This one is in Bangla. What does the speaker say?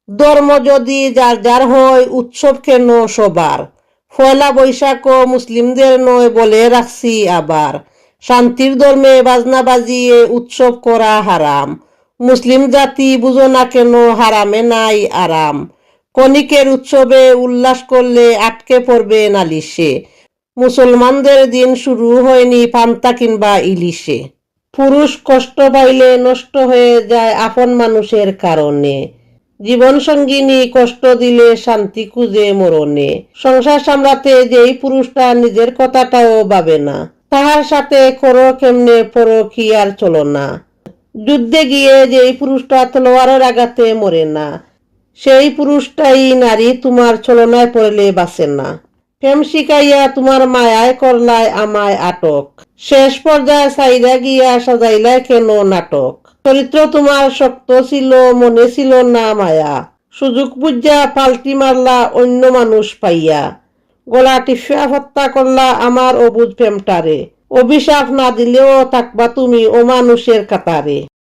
ধর্ম যদি যার যার হয়, উৎসব কেন সবার? পয়লা বৈশাখ মুসলিমদের নয় বলে রাখছি আবার। শান্তির ধর্মে বাজনা বাজিয়ে উৎসব করা হারাম। মুসলিম জাতি বুঝো না কেন, হারামে নাই আরাম। কণিকের উৎসবে উল্লাস করলে আটকে পড়বে নালিশে। মুসলমানদের দিন শুরু হয়নি পান্তা কিংবা ইলিশে। পুরুষ কষ্ট পাইলে নষ্ট হয়ে যায় আপন মানুষের কারণে। জীবন সঙ্গিনী কষ্ট দিলে শান্তি খুঁজে মরণে। সংসার সামলাতে যেই পুরুষটা নিজের কথাটাও ভাবে না, তাহার সাথে করো কেমনে পরকীয়ার চলনা। যুদ্ধে গিয়ে যেই পুরুষটা তলোয়ারের আঘাতে মরে না, সেই পুরুষটাই নারী তোমার ছলনায় পড়লে বাঁচে না। প্রেম শিখাইয়া তোমার মায়ায় করলায় আমায় আটক, শেষ পর্যায়ে সাইরা গিয়া সাজাইলায় কেন নাটক। চরিত্র তোমার শক্ত ছিল, মনে ছিল না মায়া, সুযোগ বুঝা পাল্টি মারলা অন্য মানুষ পাইয়া। গলা টিপা হত্যা করলা আমার অবুঝ প্রেমটারে, অভিশাপ না দিলেও থাকবা তুমি ও মানুষের কাতারে।